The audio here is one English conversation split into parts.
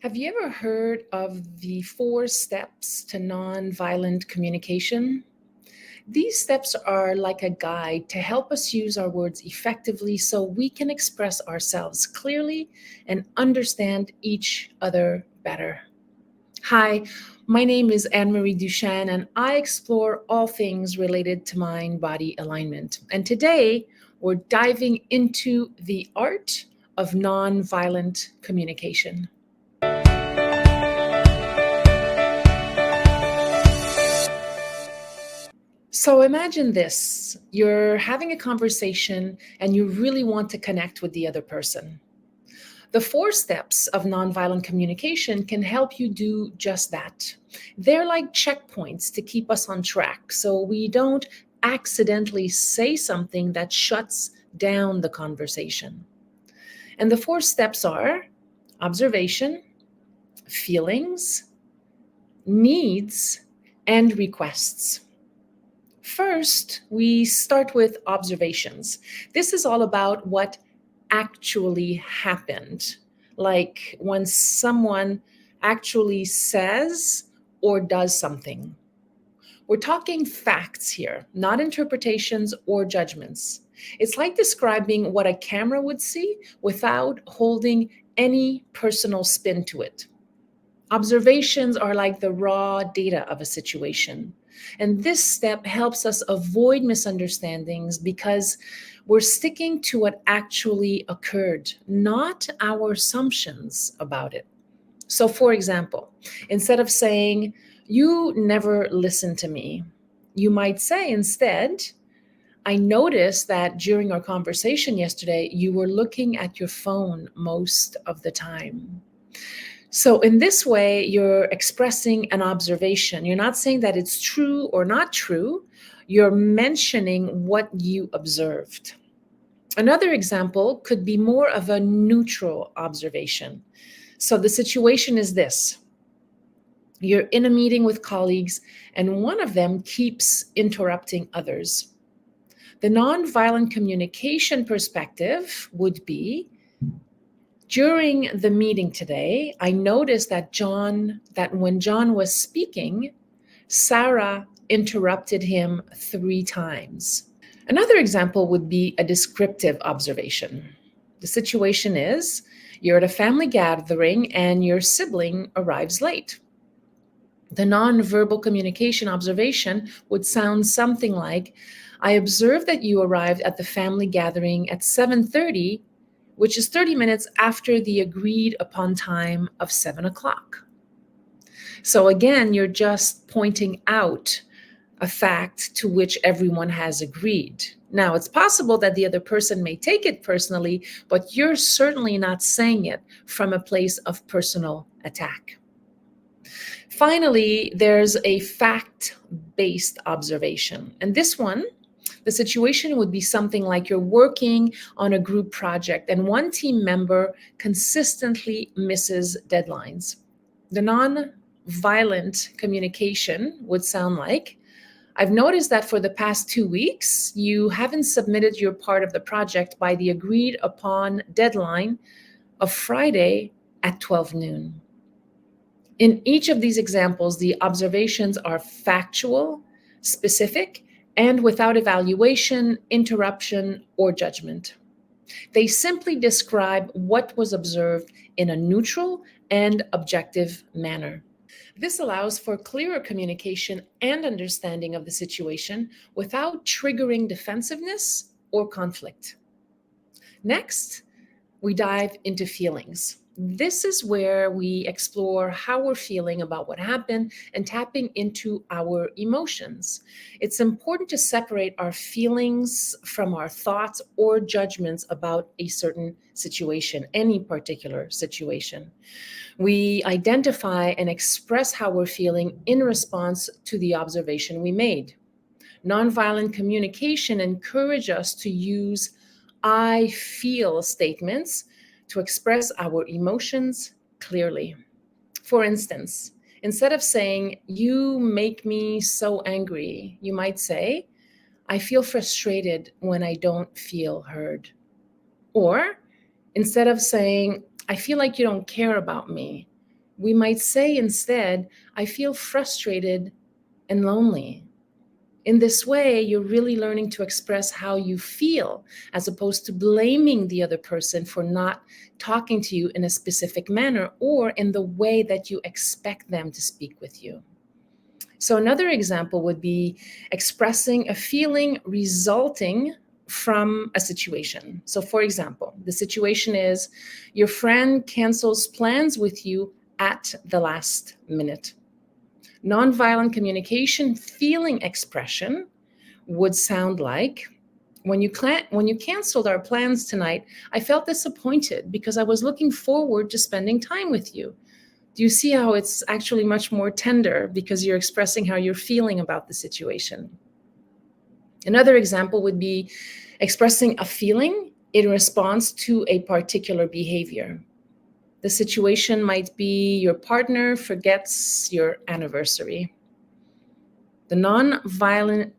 Have you ever heard of the 4 steps to nonviolent communication? These steps are like a guide to help us use our words effectively so we can express ourselves clearly and understand each other better. Hi, my name is Anne-Marie Duchêne, and I explore all things related to mind body alignment. And today, we're diving into the art of nonviolent communication. So imagine this, you're having a conversation and you really want to connect with the other person. The 4 steps of nonviolent communication can help you do just that. They're like checkpoints to keep us on track so we don't accidentally say something that shuts down the conversation. And the 4 steps are observation, feelings, needs, and requests. First, we start with observations. This is all about what actually happened, like when someone actually says or does something. We're talking facts here, not interpretations or judgments. It's like describing what a camera would see without holding any personal spin to it. Observations are like the raw data of a situation. And this step helps us avoid misunderstandings because we're sticking to what actually occurred, not our assumptions about it. So, for example, instead of saying, "You never listen to me," you might say instead, "I noticed that during our conversation yesterday, you were looking at your phone most of the time." So, in this way, you're expressing an observation. You're not saying that it's true or not true. You're mentioning what you observed. Another example could be more of a neutral observation. So, the situation is this: you're in a meeting with colleagues, and one of them keeps interrupting others. The nonviolent communication perspective would be, during the meeting today, I noticed that when John was speaking, Sarah interrupted him 3 times. Another example would be a descriptive observation. The situation is, you're at a family gathering and your sibling arrives late. The nonverbal communication observation would sound something like, I observed that you arrived at the family gathering at 7:30, which is 30 minutes after the agreed upon time of 7 o'clock. So again, you're just pointing out a fact to which everyone has agreed. Now, it's possible that the other person may take it personally, but you're certainly not saying it from a place of personal attack. Finally, there's a fact-based observation. And this one, the situation would be something like you're working on a group project and one team member consistently misses deadlines. The non-violent communication would sound like, I've noticed that for the past 2 weeks, you haven't submitted your part of the project by the agreed upon deadline of Friday at 12 noon. In each of these examples, the observations are factual, specific, and without evaluation, interruption, or judgment. They simply describe what was observed in a neutral and objective manner. This allows for clearer communication and understanding of the situation without triggering defensiveness or conflict. Next, we dive into feelings. This is where we explore how we're feeling about what happened and tapping into our emotions. It's important to separate our feelings from our thoughts or judgments about a certain situation, any particular situation. We identify and express how we're feeling in response to the observation we made. Nonviolent communication encourages us to use I feel statements to express our emotions clearly. For instance, instead of saying, "You make me so angry," you might say, "I feel frustrated when I don't feel heard." Or instead of saying, "I feel like you don't care about me," We might say instead, I feel frustrated and lonely. In this way, you're really learning to express how you feel as opposed to blaming the other person for not talking to you in a specific manner or in the way that you expect them to speak with you. So another example would be expressing a feeling resulting from a situation. So for example, the situation is your friend cancels plans with you at the last minute. Nonviolent communication feeling expression would sound like, when you canceled our plans tonight, I felt disappointed because I was looking forward to spending time with you. Do you see how it's actually much more tender because you're expressing how you're feeling about the situation? Another example would be expressing a feeling in response to a particular behavior. The situation might be your partner forgets your anniversary. The nonviolent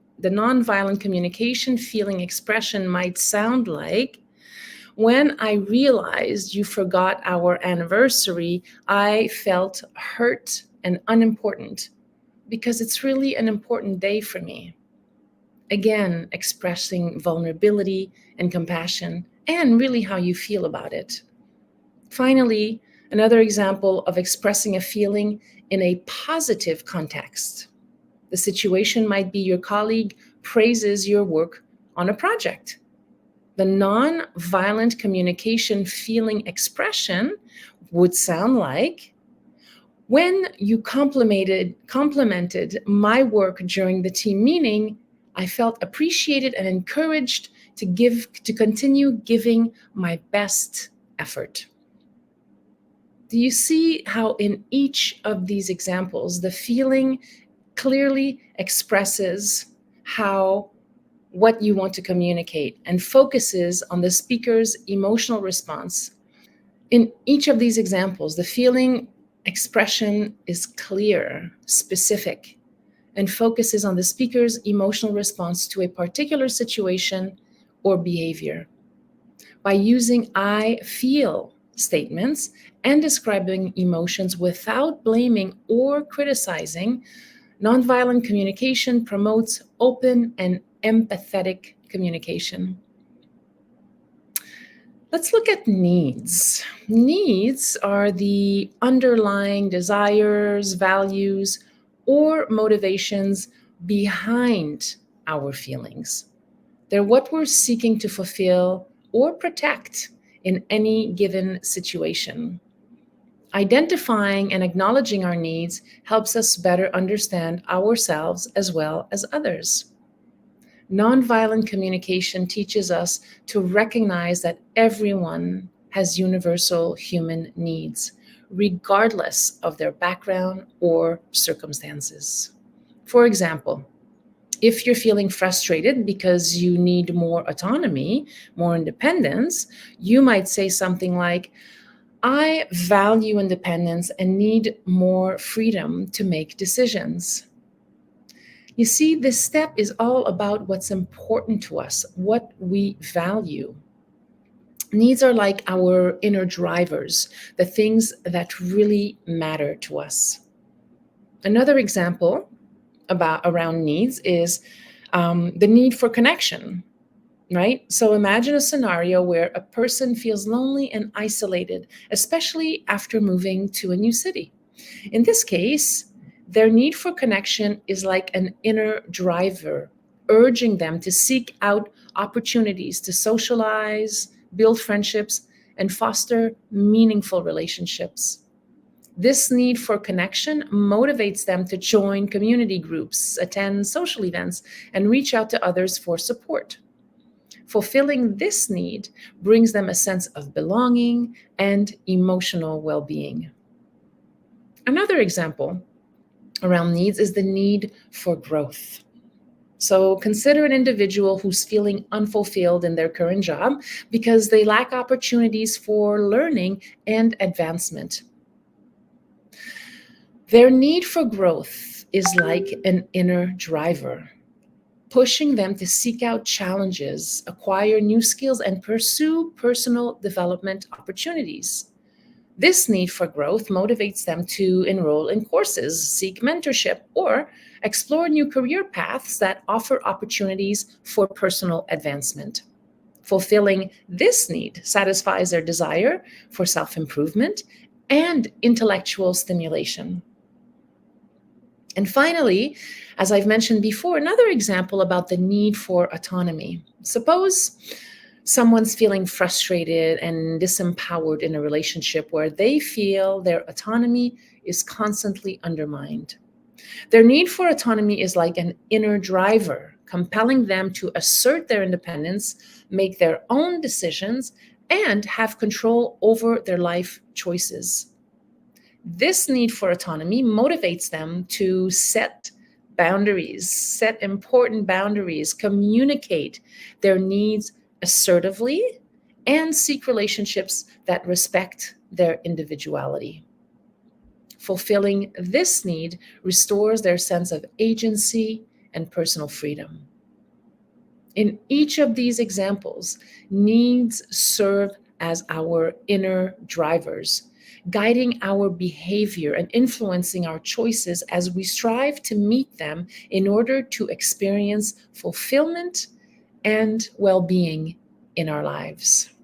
communication feeling expression might sound like, when I realized you forgot our anniversary, I felt hurt and unimportant because it's really an important day for me. Again, expressing vulnerability and compassion and really how you feel about it. Finally, another example of expressing a feeling in a positive context. The situation might be your colleague praises your work on a project. The non-violent communication feeling expression would sound like, when you complimented my work during the team meeting, I felt appreciated and encouraged to continue giving my best effort. Do you see how in each of these examples, the feeling clearly expresses what you want to communicate and focuses on the speaker's emotional response? In each of these examples, the feeling expression is clear, specific, and focuses on the speaker's emotional response to a particular situation or behavior. By using I feel statements and describing emotions without blaming or criticizing, nonviolent communication promotes open and empathetic communication. Let's look at needs. Needs are the underlying desires, values, or motivations behind our feelings. They're what we're seeking to fulfill or protect in any given situation. Identifying and acknowledging our needs helps us better understand ourselves as well as others. Nonviolent communication teaches us to recognize that everyone has universal human needs, regardless of their background or circumstances. For example, if you're feeling frustrated because you need more autonomy, more independence, you might say something like, I value independence and need more freedom to make decisions. You see, this step is all about what's important to us, what we value. Needs are like our inner drivers, the things that really matter to us. Another example around needs is the need for connection, right? So imagine a scenario where a person feels lonely and isolated, especially after moving to a new city. In this case, their need for connection is like an inner driver, urging them to seek out opportunities to socialize, build friendships, and foster meaningful relationships. This need for connection motivates them to join community groups, attend social events, and reach out to others for support. Fulfilling this need brings them a sense of belonging and emotional well-being. Another example around needs is the need for growth. So consider an individual who's feeling unfulfilled in their current job because they lack opportunities for learning and advancement. Their need for growth is like an inner driver, pushing them to seek out challenges, acquire new skills, and pursue personal development opportunities. This need for growth motivates them to enroll in courses, seek mentorship, or explore new career paths that offer opportunities for personal advancement. Fulfilling this need satisfies their desire for self improvement and intellectual stimulation. And finally, as I've mentioned before, another example about the need for autonomy. Suppose someone's feeling frustrated and disempowered in a relationship where they feel their autonomy is constantly undermined. Their need for autonomy is like an inner driver, compelling them to assert their independence, make their own decisions, and have control over their life choices. This need for autonomy motivates them to set boundaries, set important boundaries, communicate their needs assertively, and seek relationships that respect their individuality. Fulfilling this need restores their sense of agency and personal freedom. In each of these examples, needs serve as our inner drivers, guiding our behavior and influencing our choices as we strive to meet them in order to experience fulfillment and well-being in our lives.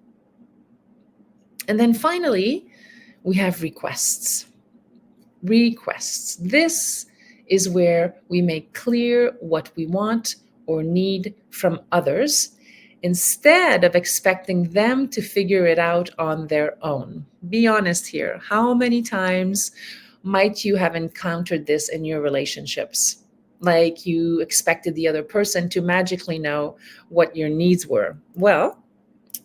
And then finally, we have requests. Requests. This is where we make clear what we want or need from others instead of expecting them to figure it out on their own. Be honest here. How many times might you have encountered this in your relationships? Like you expected the other person to magically know what your needs were. Well,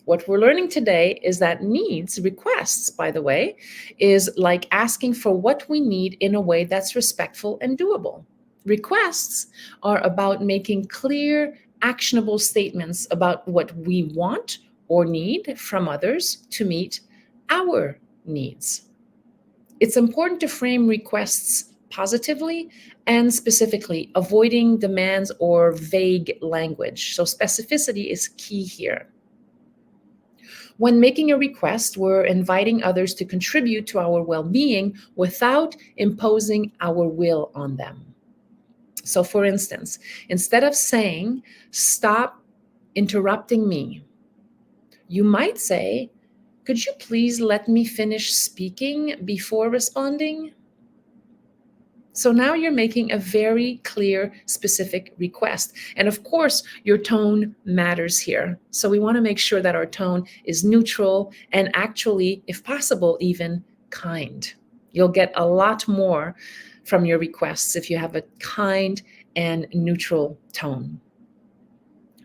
what we're learning today is that needs, requests, by the way, is like asking for what we need in a way that's respectful and doable. Requests are about making clear, actionable statements about what we want or need from others to meet our needs. It's important to frame requests positively and specifically, avoiding demands or vague language. So specificity is key here. When making a request, we're inviting others to contribute to our well-being without imposing our will on them. So for instance, instead of saying, "Stop interrupting me," you might say, "Could you please let me finish speaking before responding?" So now you're making a very clear, specific request. And of course, your tone matters here. So we want to make sure that our tone is neutral and actually, if possible, even kind. You'll get a lot more from your requests if you have a kind and neutral tone.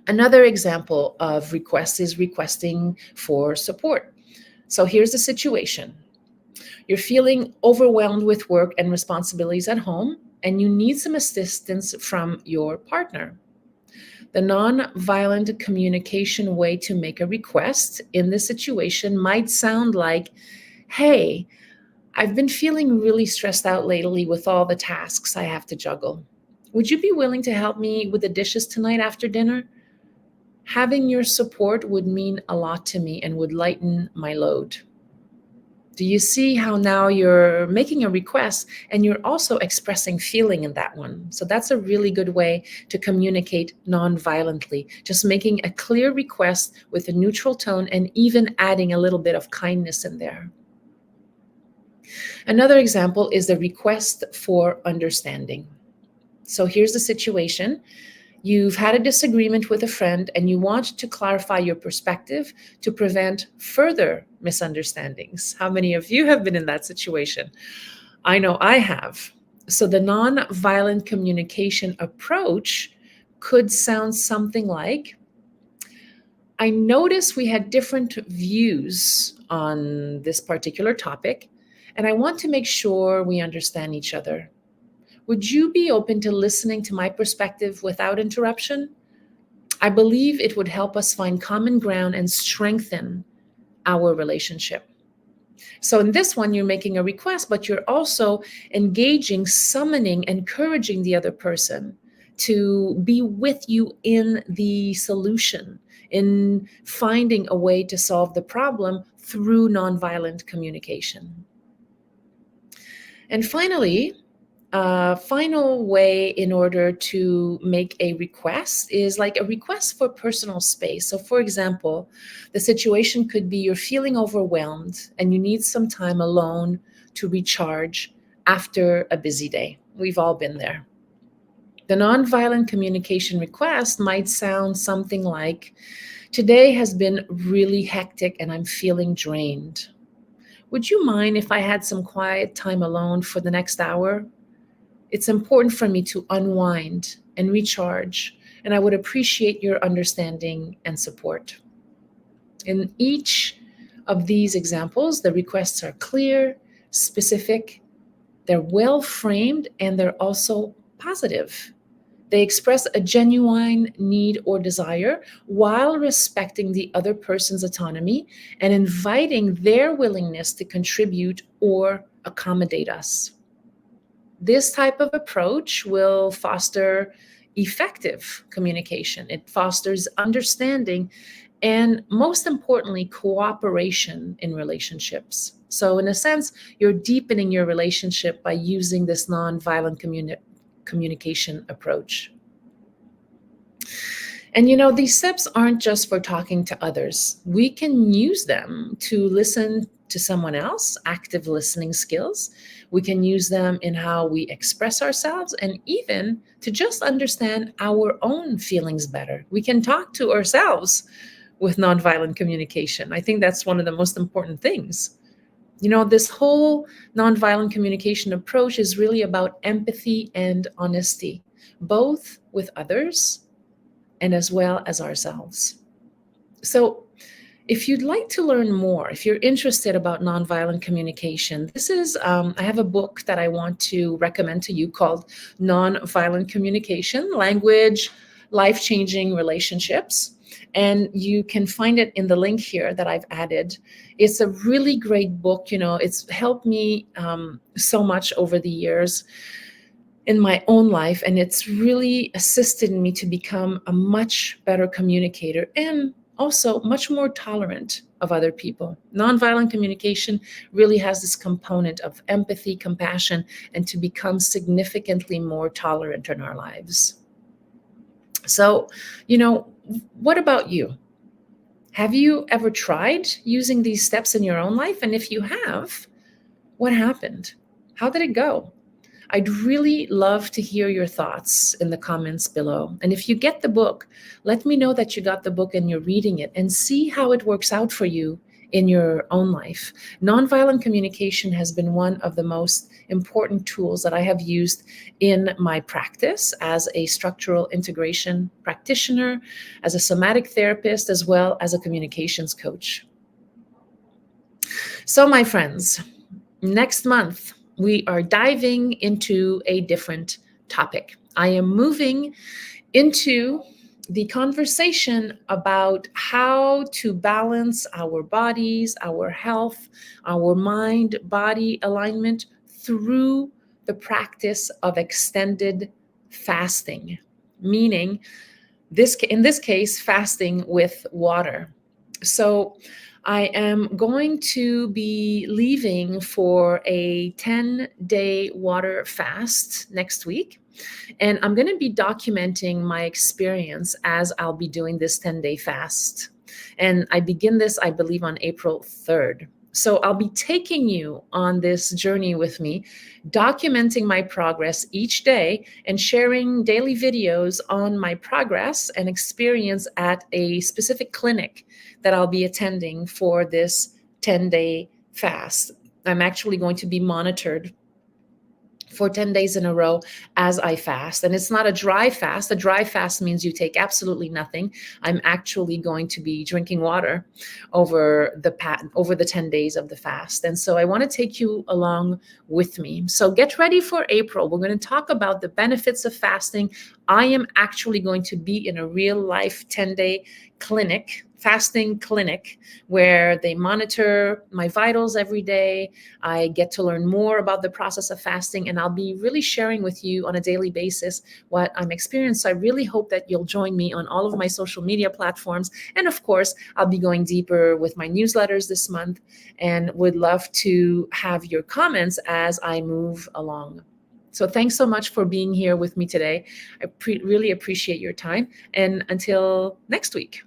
Another example of requests is requesting for support. So here's the situation. You're feeling overwhelmed with work and responsibilities at home, and you need some assistance from your partner. The nonviolent communication way to make a request in this situation might sound like, "Hey, I've been feeling really stressed out lately with all the tasks I have to juggle. Would you be willing to help me with the dishes tonight after dinner? Having your support would mean a lot to me and would lighten my load." Do you see how now you're making a request and you're also expressing feeling in that one? So that's a really good way to communicate non-violently, just making a clear request with a neutral tone and even adding a little bit of kindness in there. Another example is the request for understanding. So here's the situation. You've had a disagreement with a friend and you want to clarify your perspective to prevent further misunderstandings. How many of you have been in that situation? I know I have. So the nonviolent communication approach could sound something like, "I noticed we had different views on this particular topic, and I want to make sure we understand each other. Would you be open to listening to my perspective without interruption? I believe it would help us find common ground and strengthen our relationship." So in this one, you're making a request, but you're also engaging, summoning, encouraging the other person to be with you in the solution, in finding a way to solve the problem through nonviolent communication. And finally, a final way in order to make a request is like a request for personal space. So for example, the situation could be you're feeling overwhelmed and you need some time alone to recharge after a busy day. We've all been there. The nonviolent communication request might sound something like, "Today has been really hectic and I'm feeling drained. Would you mind if I had some quiet time alone for the next hour? It's important for me to unwind and recharge, and I would appreciate your understanding and support." In each of these examples, the requests are clear, specific, they're well framed, and they're also positive. They express a genuine need or desire while respecting the other person's autonomy and inviting their willingness to contribute or accommodate us. This type of approach will foster effective communication. It fosters understanding and, most importantly, cooperation in relationships. So in a sense, you're deepening your relationship by using this nonviolent communication approach. And these steps aren't just for talking to others. We can use them to listen to someone else, active listening skills. We can use them in how we express ourselves and even to just understand our own feelings better. We can talk to ourselves with nonviolent communication. I think that's one of the most important things. This whole nonviolent communication approach is really about empathy and honesty, both with others and as well as ourselves. So if you'd like to learn more, if you're interested about nonviolent communication, I have a book that I want to recommend to you called Nonviolent Communication, Language, Life-Changing Relationships. And you can find it in the link here that I've added. It's a really great book. It's helped me so much over the years in my own life, and it's really assisted me to become a much better communicator and also much more tolerant of other people. Nonviolent communication really has this component of empathy, compassion, and to become significantly more tolerant in our lives. So, what about you? Have you ever tried using these steps in your own life? And if you have, what happened? How did it go? I'd really love to hear your thoughts in the comments below. And if you get the book, let me know that you got the book and you're reading it and see how it works out for you in your own life. Nonviolent communication has been one of the most important tools that I have used in my practice as a structural integration practitioner, as a somatic therapist, as well as a communications coach. So my friends, next month, we are diving into a different topic. I am moving into the conversation about how to balance our bodies, our health, our mind-body alignment through the practice of extended fasting, meaning in this case, fasting with water. So I am going to be leaving for a 10-day water fast next week. And I'm going to be documenting my experience as I'll be doing this 10-day fast. And I begin this, I believe, on April 3rd. So I'll be taking you on this journey with me, documenting my progress each day and sharing daily videos on my progress and experience at a specific clinic that I'll be attending for this 10-day fast. I'm actually going to be monitored for 10 days in a row as I fast. And it's not a dry fast. A dry fast means you take absolutely nothing. I'm actually going to be drinking water over the 10 days of the fast. And so I want to take you along with me. So get ready for April. We're going to talk about the benefits of fasting. I am actually going to be in a real life 10-day clinic fasting clinic where they monitor my vitals every day. I get to learn more about the process of fasting, and I'll be really sharing with you on a daily basis what I'm experiencing. So I really hope that you'll join me on all of my social media platforms. And of course, I'll be going deeper with my newsletters this month and would love to have your comments as I move along. So thanks so much for being here with me today. I really appreciate your time. And until next week.